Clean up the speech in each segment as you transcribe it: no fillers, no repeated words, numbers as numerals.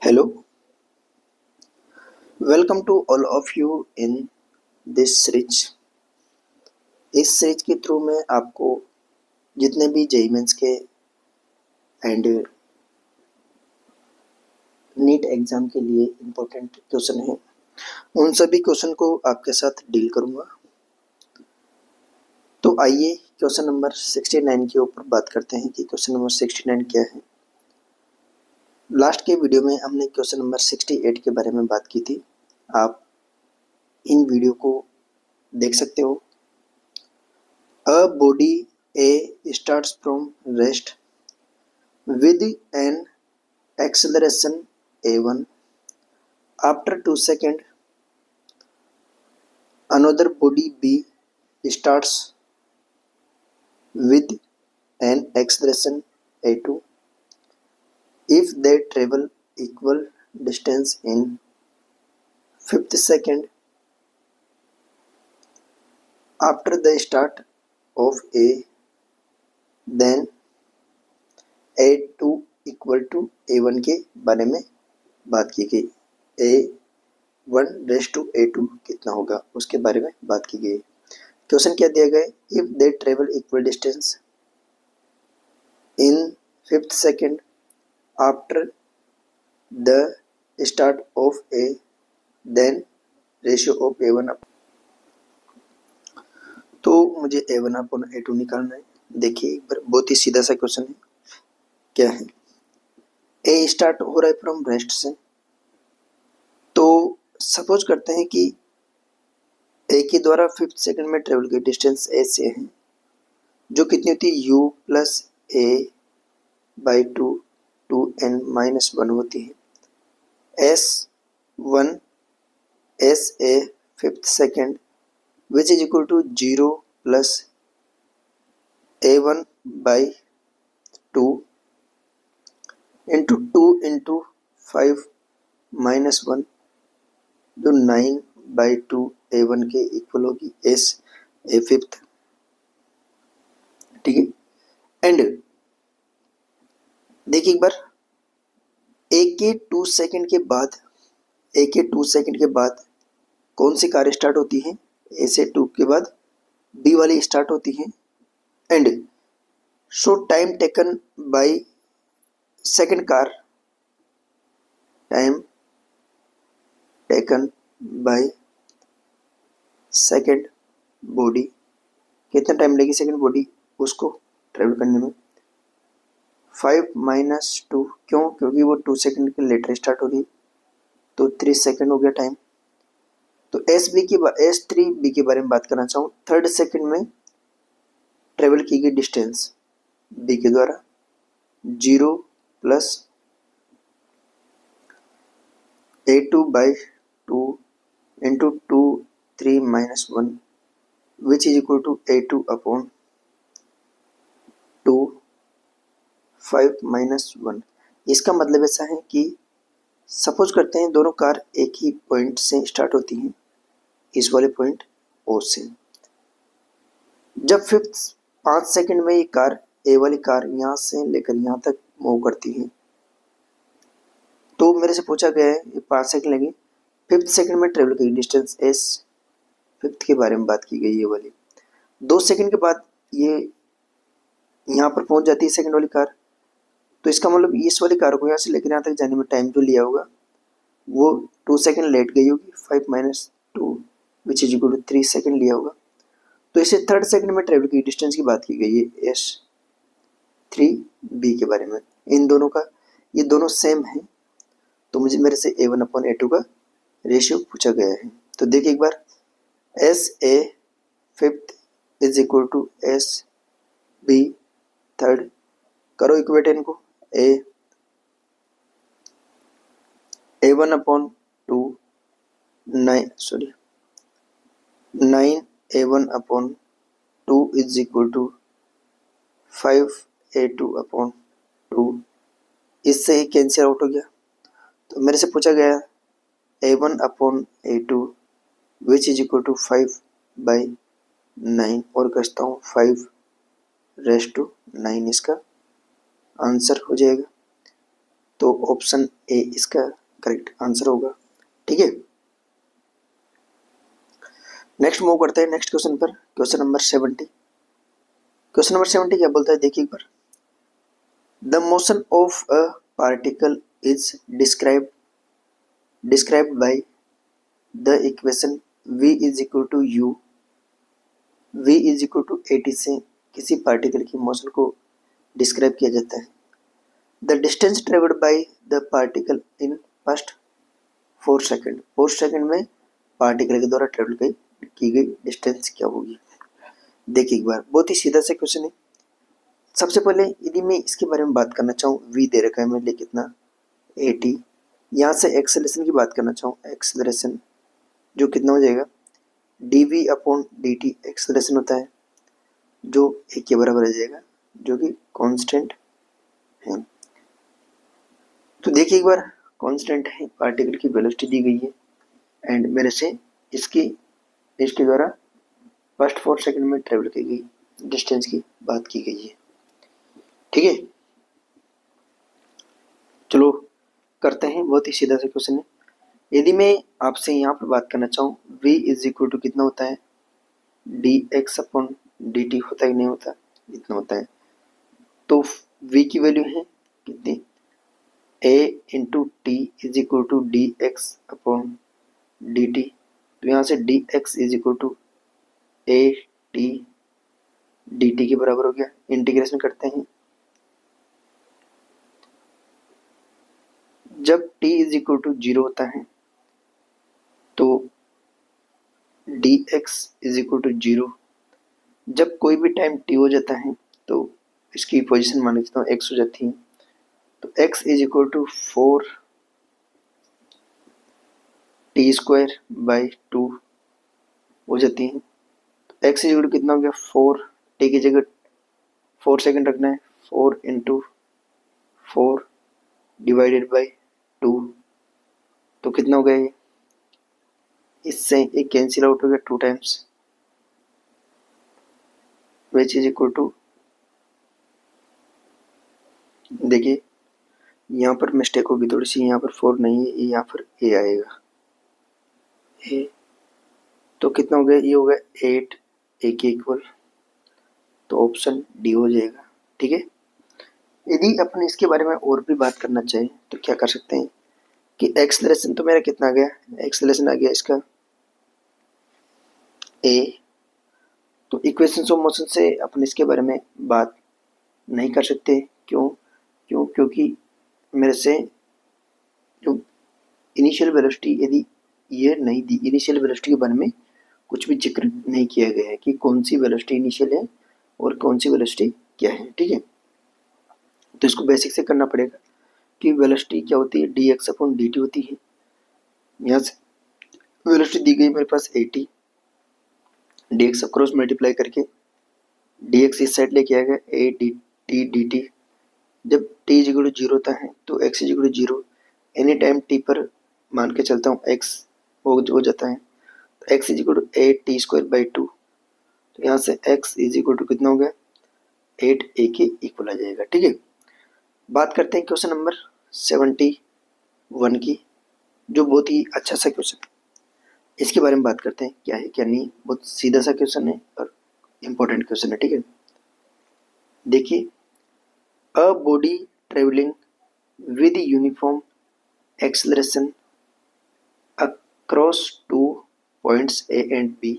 Hello, welcome to all of you in this series। इस series के through मैं आपको जितने भी जेईई मेंस के एंड नीट एग्जाम के लिए इम्पोर्टेंट क्वेश्चन हैं उन सभी क्वेश्चन को आपके साथ डील करूंगा। तो आइए क्वेश्चन नंबर 69 के ऊपर बात करते हैं कि क्वेश्चन नंबर 69 क्या है। लास्ट के वीडियो में हमने क्वेश्चन नंबर 68 के बारे में बात की थी, आप इन वीडियो को देख सकते हो। A body A starts from rest with an acceleration a1. After 2 seconds, another body B starts with an acceleration a2. If they travel equal distance in 5th second after the start of A, then A2 equal to A1 के बारे में बात की गई। A1 raise to A2 कितना होगा उसके बारे में बात की गई। क्वेश्चन क्या दिया गया है, if they travel equal distance in 5th second after the start of A, then ratio of A1 तो मुझे A1 अपॉन A2 निकालना है। देखिए एक बार, बहुत ही सीधा सा क्वेश्चन है। क्या है, ए स्टार्ट हो रहा है फ्रॉम रेस्ट से, तो सपोज करते हैं कि ए के द्वारा 5th सेकंड में ट्रेवल की डिस्टेंस ए से है, जो कितनी होती है u plus A by 2 2n minus 1 होती है। S1 S A 5th second which is equal to 0 plus a1 by 2 into 2 into 5 minus 1 जो 9 by 2 a1 के इक्वल होगी एस ए 5th। ठीक है, एंड देखिए एक बार, ए के 2 सेकंड के बाद कौन सी कार स्टार्ट होती है, ए से 2 के बाद बी वाली स्टार्ट होती है। And show time taken by second car, time taken by second body, कितना टाइम लेगी सेकंड बॉडी उसको ट्रेवल करने में। 5 माइनस 2, क्यों, क्योंकि वो 2 सेकंड के लेटर स्टार्ट हो रही, तो 3 सेकंड हो गया टाइम। तो S3B के बारे में बात करना चाहूँ। 3rd सेकंड में ट्रेवल की गई डिस्टेंस बी के द्वारा 0 plus A2 by 2 into 2 3 minus 1 which is equal to A2 upon 2 5 minus 1। इसका मतलब ऐसा है कि सपोज करते हैं दोनों कार एक ही पॉइंट से स्टार्ट होती हैं, इस वाले पॉइंट ओ से। जब 5 सेकंड में ये कार ए वाली कार यहाँ से लेकर यहाँ तक मूव करती है, तो मेरे से पूछा गया है ये 5 सेकंड लगे, 5th सेकंड में ट्रेवल की डिस्टेंस एस 5th के बारे में बात की गई। ये वाली 2 सेकंड के बाद ये यहाँ पर पहुंच जाती है सेकंड वाली कार, तो इसका मतलब इस वाली कार को यहाँ से लेकर यहाँ तक जाने में टाइम जो लिया होगा वो 2 सेकंड लेट गई होगी। 5 minus 2 which is equal to 3 second लिया होगा। तो इसे 3rd सेकंड में ट्रेवल की डिस्टेंस की बात की गई है S3B के बारे में। इन दोनों का, ये दोनों सेम है, तो मुझे मेरे से A1 अपॉन A2 का रेशियो पूछा गया है। तो देखिए एक बार, S A 5th is equal to SB 3rd, करो इक्वेट इनको। A1 upon 2 9 A1 upon 2 is equal to 5 A2 upon 2, इससे ही कैंसिल आउट हो गया। तो मेरे से पूछा गया A1 upon A2 which is equal to 5 by 9 और कहता हूँ 5 रेस टू 9 इसका आंसर हो जाएगा। तो ऑप्शन ए इसका करेक्ट आंसर होगा। ठीक है, नेक्स्ट मूव करते हैं नेक्स्ट क्वेश्चन पर। Question number 70। क्वेश्चन नंबर 70 क्या बोलता है देखिए एक बार। The motion of a particle is described by the equation v is equal to u, v is equal to at से किसी पार्टिकल की मोशन को डिस्क्राइब किया जाता है। The distance travelled by the particle in first 4 second, 4 second में particle के द्वारा ट्रेवल की गई डिस्टेंस क्या होगी। देखिए एक बार, बहुत ही सीधा सा क्वेश्चन है। सबसे पहले यदि मैं इसके बारे में बात करना चाहूँ, v दे रखा है मेरे लिए कितना 80, यहाँ से एक्सेलरेशन की बात करना चाहूँ, एक्सेलरेशन जो कितना हो जाएगा dv अपॉन dt एक्सेलरेशन होता है जो एक के बराबर आ जाएगा, जो कि कांस्टेंट है। तो देखिए एक बार, कांस्टेंट है, पार्टिकल की वेलोसिटी दी गई है एंड मेरे से इसके द्वारा फर्स्ट 4 सेकंड में ट्रेवल की गई डिस्टेंस की बात की गई है। ठीक है, चलो करते हैं, बहुत ही सीधा सा क्वेश्चन है। यदि मैं आपसे यहाँ पर बात करना चाहूँ, v इज इक्वल टू कितना होता है dx अपॉन dt होता है कि नहीं होता, इतना होता है। तो v की वैल्यू है कितनी a into T is equal to D X upon D T. तो यहाँ से D X is equal to A T D T के बराबर हो गया। इंटीग्रेशन करते हैं, जब t इज इक्वल टू 0 होता है तो D X is equal to 0, जब कोई भी टाइम t हो जाता है तो इसकी पोजीशन मान लेता हूँ x हो जाती है, तो x is equal to 4 T square by 2 हो जाती है। तो x इज इक्वल टू कितना हो गया 4, t की जगह 4 सेकंड रखना है, 4 इंटू 4 डिवाइडेड बाई 2, तो कितना हो गया ये, इससे एक कैंसिल आउट हो गया 2 times, which is equal to, देखिए यहाँ पर मिस्टेक होगी थोड़ी सी, यहाँ पर 4 नहीं है, यहाँ पर a आएगा a, तो कितना हो गया, ये हो गया 8 a के इक्वल, तो ऑप्शन डी हो जाएगा। ठीक है, यदि अपन इसके बारे में और भी बात करना चाहें तो क्या कर सकते हैं कि एक्सेलरेशन तो मेरा कितना आ गया, एक्सेलरेशन आ गया इसका a, तो इक्वेशंस ऑफ मोशन से अपन इसके बारे में बात नहीं कर सकते। क्योंकि मेरे से जो इनिशियल वेलोसिटी यदि ये नहीं दी, इनिशियल वेलोसिटी के बारे में कुछ भी जिक्र नहीं किया गया है कि कौन सी वेलोसिटी इनिशियल है और कौन सी वेलोसिटी क्या है। ठीक है, तो इसको बेसिक से करना पड़ेगा कि वेलोसिटी क्या होती है, D X upon D T होती है। यहाँ से वेलोसिटी दी गई मेरे पास 80, डी एक्स क्रॉस मल्टीप्लाई करके डी एक्स इस साइड लेके आ गया A D T D T. जब टी इज इक्वल टू 0 होता है तो X is equal to 0, any time T पर मान के चलता हूँ एक्स हो जाता है, तो X is equal to 8 T square by 2, तो यहाँ से एक्स इज इक्वल टू कितना हो गया 8 ए के इक्वल आ जाएगा। ठीक है, बात करते हैं क्वेश्चन नंबर 71 की, जो बहुत ही अच्छा सा क्वेश्चन है। इसके बारे में बात करते हैं क्या है क्या नहीं, बहुत सीधा सा क्वेश्चन है और इम्पोर्टेंट क्वेश्चन है। ठीक है, देखिए, a body travelling with uniform acceleration across 2 points A and B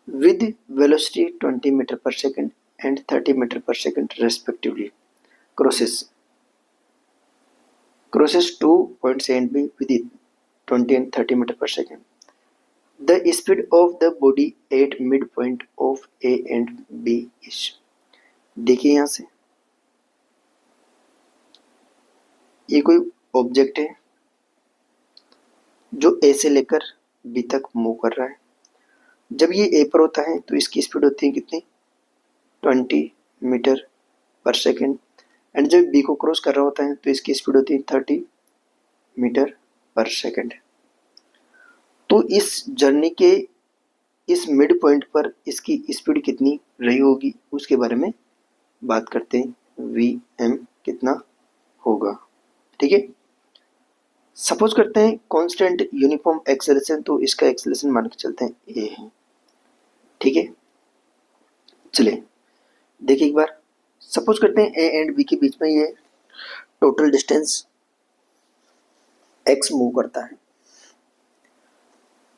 with velocity 20 meter per second and 30 meter per second respectively crosses 2 points A and B with 20 and 30 meter per second. The speed of the body at midpoint of A and B is, देखिए यहाँ से ये कोई object है जो ए से लेकर B तक मूव कर रहा है। जब ये ए पर होता है तो इसकी स्पीड होती है कितनी 20 मीटर पर सेकेंड, एंड जब बी को क्रॉस कर रहा होता है तो इसकी स्पीड होती है 30 मीटर पर सेकेंड। तो इस जर्नी के इस मिड पॉइंट पर इसकी स्पीड कितनी रही होगी उसके बारे में बात करते हैं, वी एम कितना होगा। ठीक है। सपोज करते हैं कांस्टेंट यूनिफॉर्म एक्सेलरेशन, तो इसका एक्सेलरेशन मान के चलते हैं ए है। ठीक है, चलिए देखिए एक बार, सपोज करते हैं ए एंड बी के बीच में ये टोटल डिस्टेंस एक्स मूव करता है,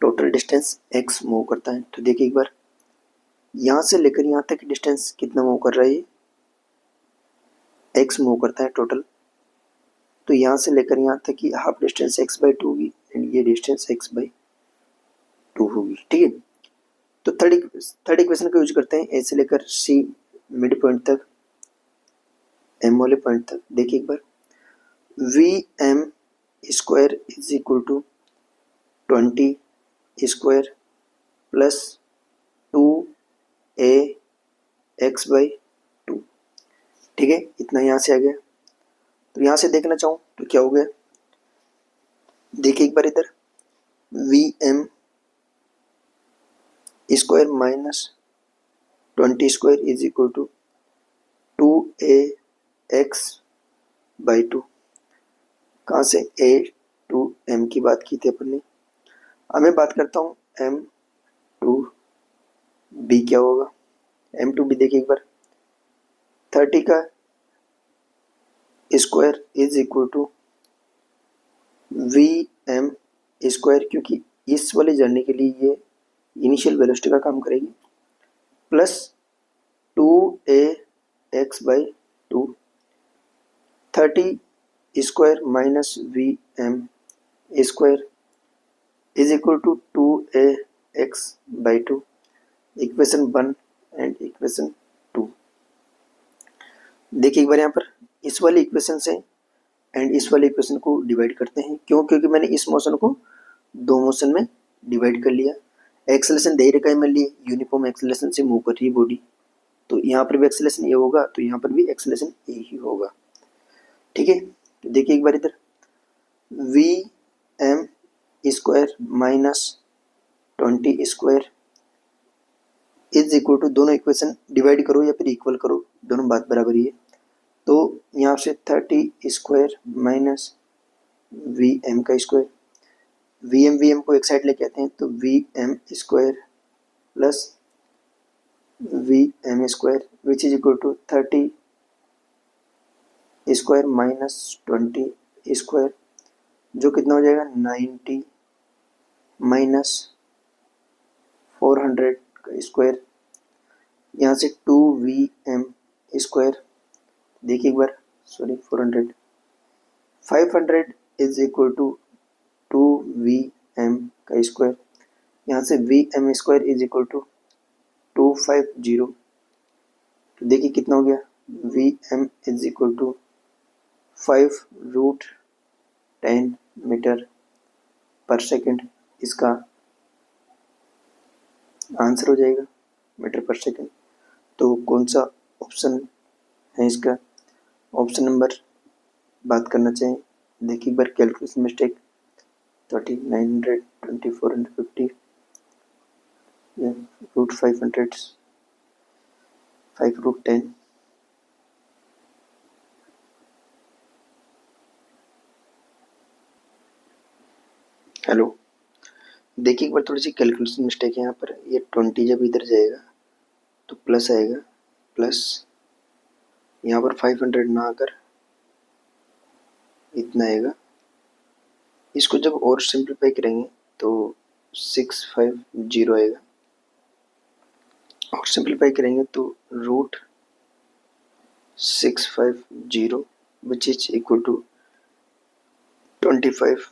टोटल डिस्टेंस एक्स मूव करता है। तो देखिए एक बार, यहाँ से लेकर यहाँ तक डिस्टेंस कितना मूव कर रहा है, एक्स मूव करता है टोटल। तो यहाँ से लेकर यहाँ तक की हाफ डिस्टेंस x/2 होगी एंड ये डिस्टेंस x/2 होगी। ठीक है, तो थर्ड इक्वेशन का यूज करते हैं, ए से लेकर सी मिड पॉइंट तक, एम वाले पॉइंट तक। देखिए एक बार, vm square is equal to 20 square plus 2a x/2। ठीक है, इतना यहाँ से आ गया। तो यहाँ से देखना चाहूँ तो क्या हो गया, देखिए एक बार इधर, vm square minus 20 square is equal to 2a x/2। कहाँ से, a टू m की बात की थी अपन ने। अब मैं बात करता हूँ m टू b क्या होगा। m टू b देखिए एक बार, 30 का square is equal to vm square, क्योंकि इस वाले जर्नी के लिए ये इनिशियल वेलोसिटी का काम करेगी, plus 2a x/2। 30 square minus vm square is equal to 2a x/2। Equation 1 and equation 2। देखिए एक बार यहाँ पर, इस वाली इक्वेशन से एंड इस वाली इक्वेशन को डिवाइड करते हैं। क्यों, क्योंकि मैंने इस मोशन को दो मोशन में डिवाइड कर लिया। एक्सेलरेशन दे रखा है मेरे लिए, यूनिफॉर्म एक्सेलरेशन से मूव कर रही है बॉडी, तो यहाँ पर भी एक्सेलरेशन ए होगा, तो यहाँ पर भी एक्सेलरेशन ए ही होगा। ठीक है, तो देखिए एक बार इधर, vm square minus 20 square is equal to, दोनों इक्वेशन डिवाइड करो या फिर इक्वल करो, दोनों बात बराबर ही है। तो यहाँ से 30 स्क्वायर माइनस vm का स्क्वायर, vm को एक साइड लेके आते हैं, तो vm square plus vm square which is equal to 30 square minus 20 square, जो कितना हो जाएगा 90 माइनस 400 का स्क्वायर, यहाँ से 2vm स्क्वायर। देखिए एक बार, sorry 400, 500 is equal to 2vm का स्क्वायर, यहाँ से vm square is equal to 250। तो देखिए कितना हो गया, vm इज इक्वल टू 5√10 मीटर पर सेकेंड, इसका आंसर हो जाएगा मीटर पर सेकेंड। तो कौन सा ऑप्शन है इसका, ऑप्शन नंबर बात करना चाहिए। देखिए एक बार, कैलकुलेशन मिस्टेक, 3900 2450 √500 5√10। हेलो, देखिए एक बार, थोड़ी सी कैलकुलेशन मिस्टेक है यहाँ पर। ये 20 जब इधर जाएगा तो प्लस आएगा, प्लस यहाँ पर 500 ना आकर इतना आएगा। इसको जब और सिंप्लीफाई करेंगे तो 650 आएगा, और सिंप्लीफाई करेंगे तो √650 which is equal to 25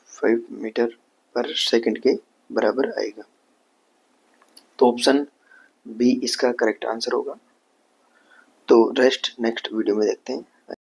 metre per second के बराबर आएगा। तो ऑप्शन बी इसका करेक्ट आंसर होगा। तो रेस्ट नेक्स्ट वीडियो में देखते हैं।